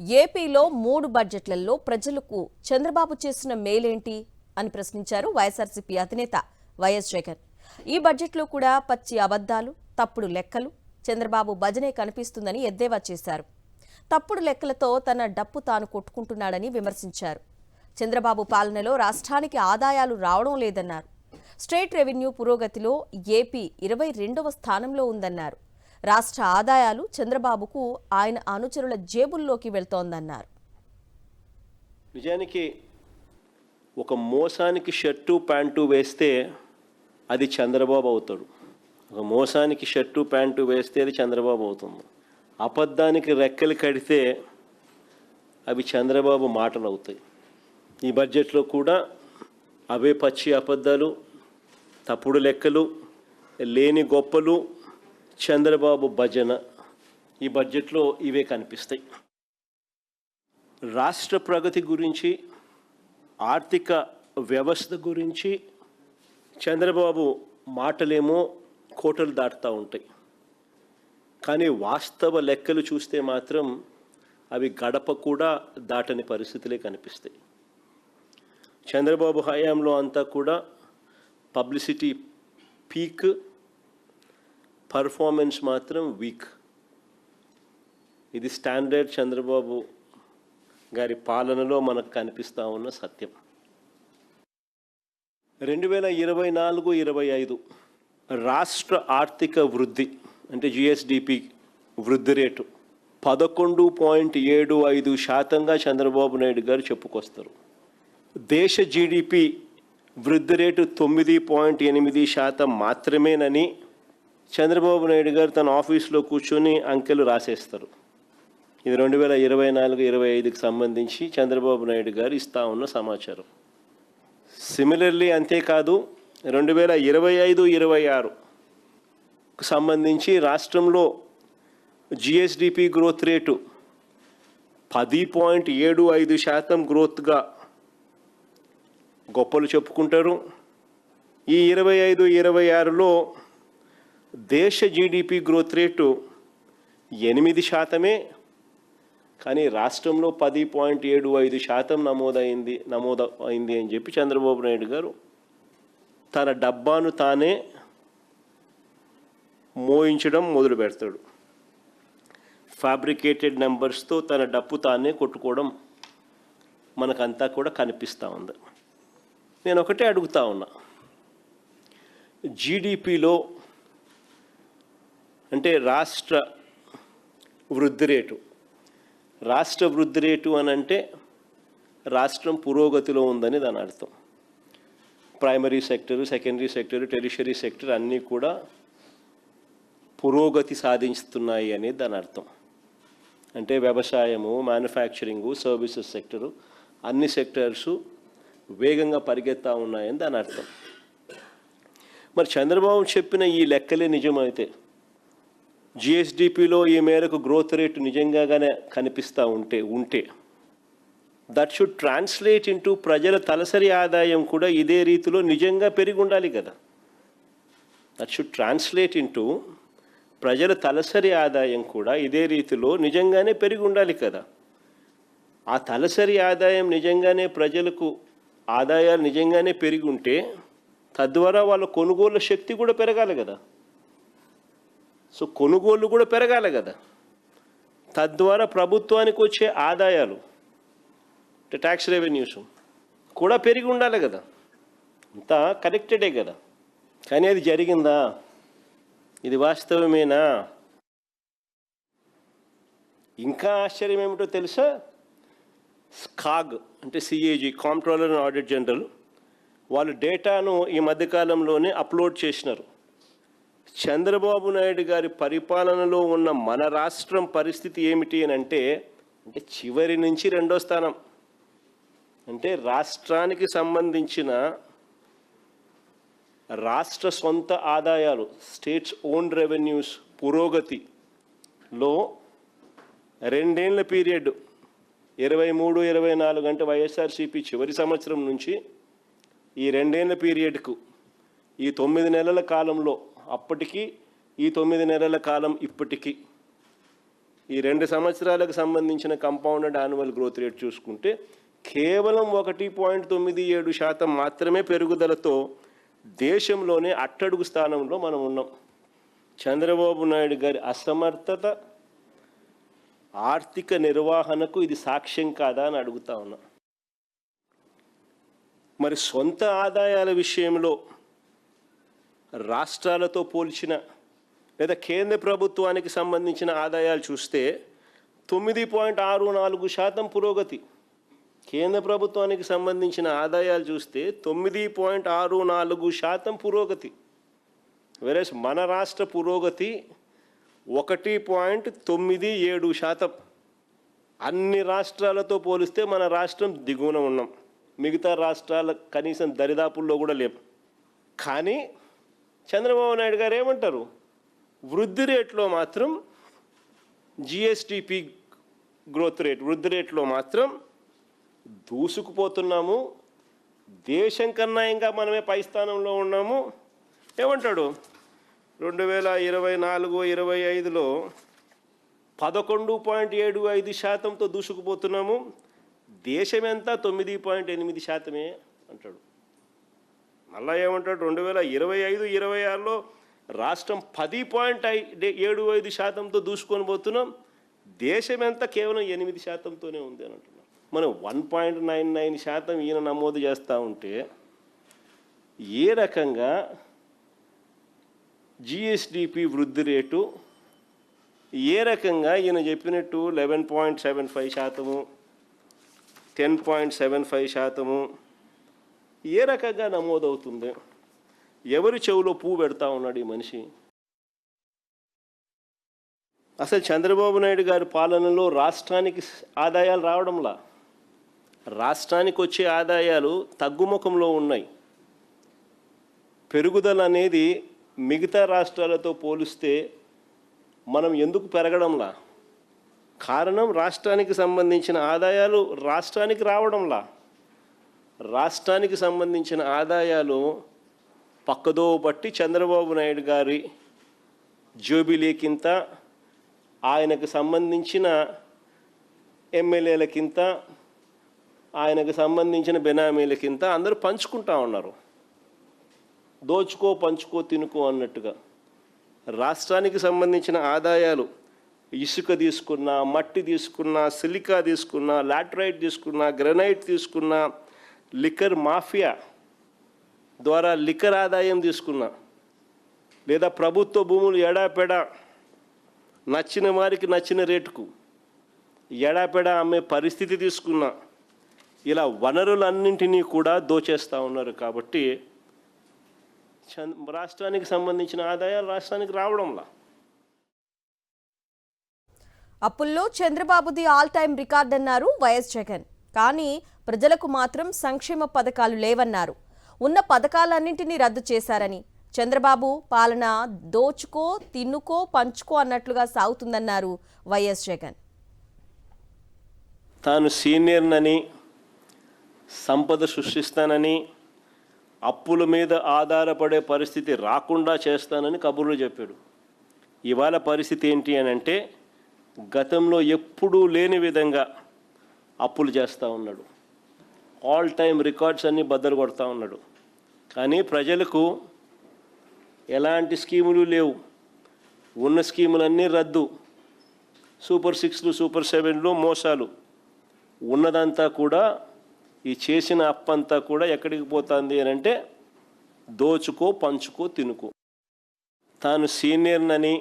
ఏపీలో 3 బడ్జెట్లలో ప్రజలకు చంద్రబాబు చేసిన మేలేంటి అని ప్రశ్నించారు వైఎస్ఆర్సీపీ అధినేత వైఎస్ జగన్. ఈ బడ్జెట్లో కూడా పచ్చి అబద్ధాలు, తప్పుడు లెక్కలు, చంద్రబాబు భజనే కనిపిస్తుందని ఎద్దేవా చేశారు. తప్పుడు లెక్కలతో తన డప్పు తాను కొట్టుకుంటున్నాడని విమర్శించారు. చంద్రబాబు పాలనలో రాష్ట్రానికి ఆదాయాలు రావడం లేదన్నారు. స్టేట్ రెవెన్యూ పురోగతిలో ఏపీ 22వ స్థానంలో ఉందన్నారు. రాష్ట్ర ఆదాయాలు చంద్రబాబుకు ఆయన అనుచరుల జేబుల్లోకి వెళ్తోందన్నారు. నిజానికి ఒక మోసానికి షర్టు ప్యాంటు వేస్తే అది చంద్రబాబు అవుతాడు. ఒక మోసానికి షర్టు ప్యాంటు వేస్తే అది చంద్రబాబు అవుతుంది. అబద్ధానికి రెక్కలు కడితే అవి చంద్రబాబు మాటలు అవుతాయి. ఈ బడ్జెట్లో కూడా అవే పచ్చి అబద్ధాలు, తప్పుడు లెక్కలు, లేని గొప్పలు, చంద్రబాబు భజన ఈ బడ్జెట్లో ఇవే కనిపిస్తాయి. రాష్ట్ర ప్రగతి గురించి, ఆర్థిక వ్యవస్థ గురించి చంద్రబాబు మాటలేమో కోటలు దాటుతూ ఉంటాయి. కానీ వాస్తవ లెక్కలు చూస్తే మాత్రం అవి గడప కూడా దాటని పరిస్థితులే కనిపిస్తాయి. చంద్రబాబు హయాంలో అంతా కూడా పబ్లిసిటీ పీక్, పర్ఫార్మెన్స్ మాత్రం వీక్. ఇది స్టాండర్డ్ చంద్రబాబు గారి పాలనలో మనకు కనిపిస్తూ ఉన్న సత్యం. 2024-25 రాష్ట్ర ఆర్థిక వృద్ధి అంటే జిఎస్డిపి వృద్ధి రేటు 11.75% చంద్రబాబు నాయుడు గారు చెప్పుకొస్తారు. దేశ జీడిపి వృద్ధి రేటు 9.8% మాత్రమేనని చంద్రబాబు నాయుడు గారు తన ఆఫీస్లో కూర్చొని అంకెలు రాసేస్తారు. ఇది 2024-25కి సంబంధించి చంద్రబాబు నాయుడు గారు ఇస్తా ఉన్న సమాచారం. సిమిలర్లీ అంతేకాదు 2025-26కు సంబంధించి రాష్ట్రంలో జిఎస్డిపి గ్రోత్ రేటు 10.75% గ్రోత్గా గొప్పలు చెప్పుకుంటారు. ఈ 25-26లో దేశ జీడిపి గ్రోత్ రేటు 8%, కానీ రాష్ట్రంలో 10.75% నమోదైంది అని చెప్పి చంద్రబాబు నాయుడు గారు తన డబ్బాను తానే మోయించడం మొదలు పెడతాడు. ఫ్యాబ్రికేటెడ్ నెంబర్స్తో తన డప్పు తానే కొట్టుకోవడం మనకంతా కూడా కనిపిస్తూ ఉంది. నేను ఒకటే అడుగుతా ఉన్నా, జీడిపిలో అంటే రాష్ట్ర వృద్ధి రేటు అని అంటే రాష్ట్రం పురోగతిలో ఉందని దాని అర్థం. Primary sector, secondary sector, tertiary sector అన్నీ కూడా పురోగతి సాధిస్తున్నాయి అనేది దాని అర్థం. అంటే వ్యవసాయము, మ్యానుఫ్యాక్చరింగు, సర్వీసెస్ సెక్టరు అన్ని సెక్టర్సు వేగంగా పరిగెత్తా ఉన్నాయని దాని అర్థం. మరి చంద్రబాబు చెప్పిన ఈ లెక్కలే నిజమైతే, జిఎస్డిపిలో ఈ మేరకు గ్రోత్ రేటు నిజంగానే కనిపిస్తూ ఉంటే దట్ షుడ్ ట్రాన్స్లేట్ ఇంటూ ప్రజల తలసరి ఆదాయం కూడా ఇదే రీతిలో నిజంగా పెరిగి ఉండాలి కదా. దట్ షుడ్ ట్రాన్స్లేట్ ఇంటూ ప్రజల తలసరి ఆదాయం కూడా ఇదే రీతిలో నిజంగానే పెరిగి ఉండాలి కదా. ఆ తలసరి ఆదాయం నిజంగానే ప్రజలకు ఆదాయాలు నిజంగానే పెరిగి ఉంటే తద్వారా వాళ్ళ కొనుగోలు శక్తి కూడా పెరగాలి కదా. సో కొనుగోళ్ళు కూడా పెరగాలి కదా. తద్వారా ప్రభుత్వానికి వచ్చే ఆదాయాలు అంటే ట్యాక్స్ రెవెన్యూస్ కూడా పెరిగి ఉండాలి కదా. అంతా కనెక్టెడే కదా. కానీ అది జరిగిందా? ఇది వాస్తవమేనా? ఇంకా ఆశ్చర్యం ఏమిటో తెలుసా? స్కాగ్ అంటే CAG, comptroller and audit general, వాళ్ళు డేటాను ఈ మధ్యకాలంలోనే అప్లోడ్ చేసినారు. చంద్రబాబు నాయుడు గారి పరిపాలనలో ఉన్న మన రాష్ట్రం పరిస్థితి ఏమిటి అని అంటే చివరి నుంచి 2వ స్థానం. అంటే రాష్ట్రానికి సంబంధించిన రాష్ట్ర సొంత ఆదాయాలు, స్టేట్స్ ఓన్ రెవెన్యూస్ పురోగతిలో 2 ఏళ్ల పీరియడ్ 23-24 అంటే వైఎస్ఆర్సీపీ చివరి సంవత్సరం నుంచి ఈ 2 ఏళ్ల పీరియడ్కు ఈ 9 నెలల కాలంలో అప్పటికి ఈ 9 నెలల కాలం ఇప్పటికీ ఈ 2 సంవత్సరాలకు సంబంధించిన కంపౌండెడ్ యాన్యువల్ గ్రోత్ రేట్ చూసుకుంటే కేవలం 1.97% మాత్రమే పెరుగుదలతో దేశంలోనే అట్టడుగు స్థానంలో మనం ఉన్నాం. చంద్రబాబు నాయుడు గారి అసమర్థత, ఆర్థిక నిర్వహణకు ఇది సాక్ష్యం కాదా అని అడుగుతా ఉన్నా. మరి సొంత ఆదాయాల విషయంలో రాష్ట్రాలతో పోల్చిన లేదా కేంద్ర ప్రభుత్వానికి సంబంధించిన ఆదాయాలు చూస్తే 9.64% పురోగతి. కేంద్ర ప్రభుత్వానికి సంబంధించిన ఆదాయాలు చూస్తే 9.64% పురోగతి. వెరస్ మన రాష్ట్ర పురోగతి 1.97%. అన్ని రాష్ట్రాలతో పోలిస్తే మన రాష్ట్రం దిగువన ఉన్నాం. మిగతా రాష్ట్రాల కనీసం దరిదాపుల్లో కూడా లేవు. కానీ చంద్రబాబు నాయుడు గారు ఏమంటారు? వృద్ధి రేట్లో మాత్రం జిఎస్డిపి గ్రోత్ రేట్ వృద్ధి రేట్లో మాత్రం దూసుకుపోతున్నాము, దేశం కన్నా ఇంకా మనమే పై స్థానంలో ఉన్నాము. ఏమంటాడు? 2024-25లో 11.75%తో దూసుకుపోతున్నాము, దేశం ఎంత 9.8% అంటాడు. మళ్ళా ఏమంటాడు? 2025-26లో రాష్ట్రం 10.75%తో దూసుకొని పోతున్నాం, దేశం ఎంత కేవలం 8%తోనే ఉంది అని అంటున్నాం. మనం 1.99% ఈయన నమోదు చేస్తూ ఉంటే ఏ రకంగా జిఎస్డిపి వృద్ధి రేటు, ఏ రకంగా ఈయన చెప్పినట్టు 11.75%, 10.75% ఏ రకంగా నమోదవుతుంది? ఎవరి చెవులో పువ్వు పెడతా ఉన్నాడు ఈ మనిషి? అసలు చంద్రబాబు నాయుడు గారి పాలనలో రాష్ట్రానికి ఆదాయాలు రావడంలా, రాష్ట్రానికి వచ్చే ఆదాయాలు తగ్గుముఖంలో ఉన్నాయి. పెరుగుదల అనేది మిగతా రాష్ట్రాలతో పోలిస్తే మనం ఎందుకు పెరగడంలా? కారణం రాష్ట్రానికి సంబంధించిన ఆదాయాలు రాష్ట్రానికి రావడంలా. రాష్ట్రానికి సంబంధించిన ఆదాయాలు పక్కదో బట్టి చంద్రబాబు నాయుడు గారి జోబిలీకింత, ఆయనకు సంబంధించిన ఎమ్మెల్యేలకింత, ఆయనకు సంబంధించిన బెనామీలకింత అందరూ పంచుకుంటా ఉన్నారు. దోచుకో పంచుకో తినుకో అన్నట్టుగా. రాష్ట్రానికి సంబంధించిన ఆదాయాలు ఇసుక తీసుకున్నా, మట్టి తీసుకున్నా, సిలికా తీసుకున్నా, లాటరైట్ తీసుకున్నా, గ్రనైట్ తీసుకున్నా, లిక్కర్ మాఫియా ద్వారా లిక్కర్ ఆదాయం తీసుకున్నా, లేదా ప్రభుత్వ భూములు ఎడాపెడా నచ్చిన వారికి నచ్చిన రేటుకు ఎడాపెడా అమ్మే పరిస్థితి తీసుకున్నా, ఇలా వనరులన్నింటినీ కూడా దోచేస్తూ ఉన్నారు. కాబట్టి రాష్ట్రానికి సంబంధించిన ఆదాయాలు రాష్ట్రానికి రావడంలా. అప్పుల్లో చంద్రబాబుది ఆల్ టైమ్ రికార్డ్ అన్నారు వైఎస్ జగన్. కానీ ప్రజలకు మాత్రం సంక్షేమ పథకాలు లేవన్నారు. ఉన్న పథకాలన్నింటినీ రద్దు చేశారని, చంద్రబాబు పాలన దోచుకో తిన్నుకో పంచుకో అన్నట్లుగా సాగుతుందన్నారు వైఎస్ జగన్. తాను సీనియర్నని, సంపద సృష్టిస్తానని, అప్పుల మీద ఆధారపడే పరిస్థితి రాకుండా చేస్తానని కబుర్లు చెప్పాడు. ఇవాళ పరిస్థితి ఏంటి అని అంటే గతంలో ఎప్పుడూ లేని విధంగా అప్పులు చేస్తూ ఉన్నాడు. ఆల్ టైమ్ రికార్డ్స్ అన్నీ బద్దలు కొడతా ఉన్నాడు. కానీ ప్రజలకు ఎలాంటి స్కీములు లేవు. ఉన్న స్కీములన్నీ రద్దు. సూపర్ 6లు, సూపర్ 7లు మోసాలు. ఉన్నదంతా కూడా ఈ చేసిన అప్పంతా కూడా ఎక్కడికి పోతుంది అని అంటే దోచుకో పంచుకో తినుకో. తాను సీనియర్నని,